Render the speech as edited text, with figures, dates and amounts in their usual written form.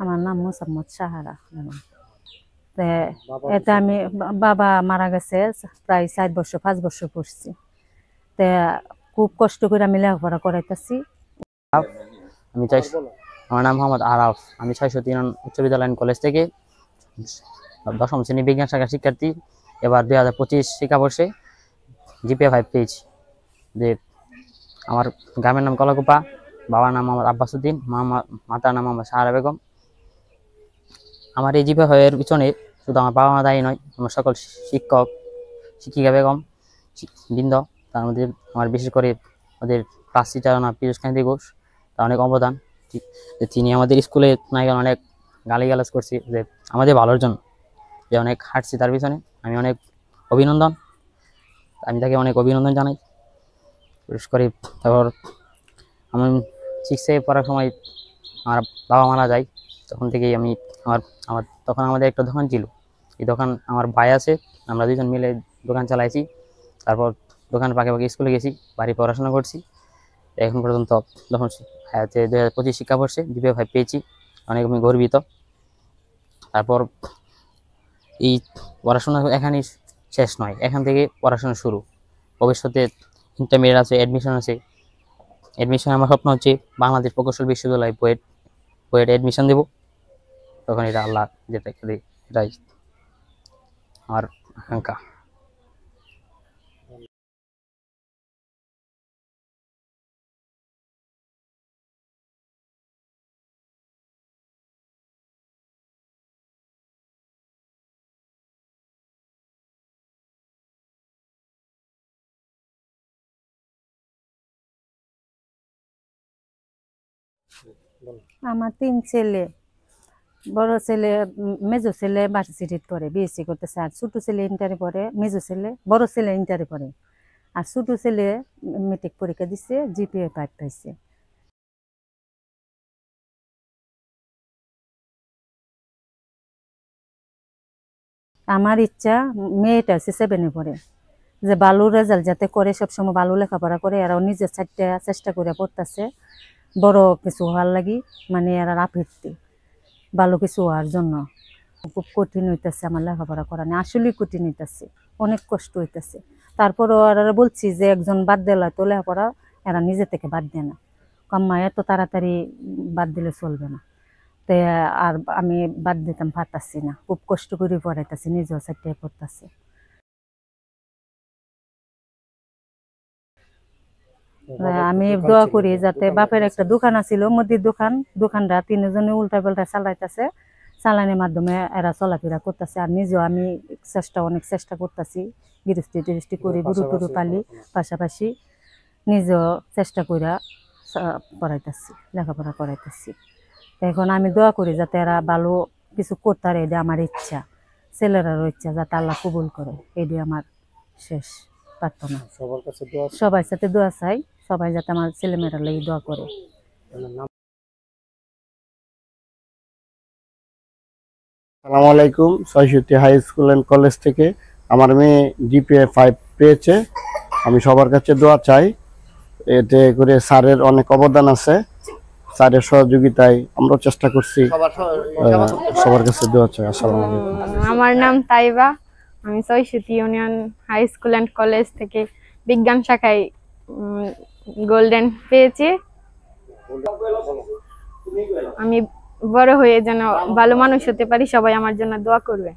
আমার নাম মোসাম্মদ সাহারা বেগম। এতে আমি বাবা মারা গেছে প্রায় 4 বছর 5 বছর পড়ছি। তে খুব কষ্ট করে আমি লেখাপড়া করাইতেছি। আমি চাই আমার নাম মোহাম্মদ আরাফ। আমি 603 উচ্চ বিদ্যালয় কলেজ থেকে 10ম শ্রেণী বিজ্ঞান শাখার শিক্ষার্থী। এবার 2025 শিক্ষাবর্ষে জিপিএ 5 পেয়েছি। যে আমার গ্রামের নাম কলাকুপা, বাবার নাম মোহাম্মদ আব্বাসউদ্দিন, মাতার নাম মোহাম্মদ সাহারা বেগম। আমার এই জিপিএ 5 এর পিছনে শুধু আমার বাবা মা দায়ী নয়, আমার সকল শিক্ষক শিক্ষিকা বেগম বৃন্দ, তার মধ্যে আমার বিশেষ করে ওদের ক্লাস টিচার পীযূষ কান্তি ঘোষ, তার অনেক অবদান। তিনি আমাদের স্কুলে নায়িকা অনেক গালিগালাজ করছি যে আমাদের ভালোর জন্য, যে অনেক হাঁটছি তার পিছনে। আমি তাকে অনেক অভিনন্দন জানাই। বিশেষ করে তারপর আমি 6 পড়ার সময় আমার বাবা মারা যায়। তখন থেকেই আমি তখন আমাদের একটা দোকান ছিল। এই দোকান আমার ভাই আছে, আমরা দুজন মিলে দোকান চালাইছি। তারপর দোকানের পাকে পাকে স্কুলে গেছি, বাড়ি পড়াশোনা করছি। এখন পর্যন্ত যখন 2025 শিক্ষাবর্ষে জিপিএ 5 পেয়েছি, অনেক আমি গর্বিত। তারপর এই পড়াশোনা এখানেই শেষ নয়, এখান থেকে পড়াশোনা শুরু। ভবিষ্যতে ইন্টারমিডিয়েট আছে, অ্যাডমিশন আছে। অ্যাডমিশন আমার স্বপ্ন হচ্ছে বাংলাদেশ প্রকৌশল বিশ্ববিদ্যালয় বুয়েট অ্যাডমিশন দেব। তখন এটা আল্লাহ যেটা করে এটাই আমার আকাঙ্ক্ষা। আমার 3 ছেলে। বড় ছেলে মেজো ছেলে ভার্সিটিতে পড়ে, বিএসসি করতেছে। আর ছোট ছেলে ইন্টারে পড়ে। বড় ছেলে ইন্টারে পড়ে। আর ছোট ছেলে মেট্রিক পরীক্ষা দিচ্ছে, জিপিএ 5 পাইছে। আমার ইচ্ছা মেয়েটা হচ্ছে 7-এ পড়ে, যে ভালো রেজাল্ট যাতে করে, সবসময় ভালো লেখাপড়া করে। এরাও নিজের চেষ্টা করে পড়তেছে বড় কিছু হওয়ার লাগি, মানে এরা আপেক্ষিক ভালো কিছু হওয়ার জন্য। খুব কঠিন হইতেছে আমার লেখাপড়া করা, না আসলেই কঠিন হইতেছে, অনেক কষ্ট হইতেছে। তারপরও এরা বলছি যে একজন বাদ দিলে তো লেখাপড়া, এরা নিজে থেকে বাদ দেয় না। কাম্মা এত তাড়াতাড়ি বাদ দিলে চলবে না। তো আর আমি বাদ দিতাম পারতাছি না, খুব কষ্ট করে পড়াইতেছি, নিজেও চারটে পড়তেছে। আমি দোয়া করি যাতে, বাপের একটা দোকান আছিল, মুদির দোকানটা 3 জনে উল্টা পাল্টা চালাইতেছে, চালানোর মাধ্যমে এরা চলাফেরা করতেছে। আর নিজেও আমি অনেক চেষ্টা করতেছি, গৃহস্থী করি, গরু টুরু পালি, পাশাপাশি নিজেও চেষ্টা করে পড়াইতেছি, লেখাপড়া করাইতেছি। এখন আমি দোয়া করি যাতে এরা ভালো কিছু করতে পারে, এটা আমার ইচ্ছা, ছেলেরারও ইচ্ছা, যাতে আল্লাহ কবুল করে। এটি আমার শেষ প্রার্থনা। সবার সাথে দোয়া চাই, সবাই যাতে আমার ছেলেমেয়েরা লাগি দোয়া করে। আসসালামু আলাইকুম। 603 হাই স্কুল অ্যান্ড কলেজ থেকে আমার মেয়ে জিপিএ 5 পেয়েছে। আমি সবার কাছে দোয়া চাই, এতে করে স্যারের অনেক অবদান আছে। স্যারের সহযোগিতায় আমরাও চেষ্টা করছি, সবার কাছে দোয়া চাই। আসসালামু আলাইকুম। আমার নাম তাইবা। আমি 603 union high school and college থেকে বিজ্ঞান শাখায় গোল্ডেন পেয়েছি। আমি বড় হয়ে যেন ভালো মানুষ হতে পারি, সবাই আমার জন্য দোয়া করবে।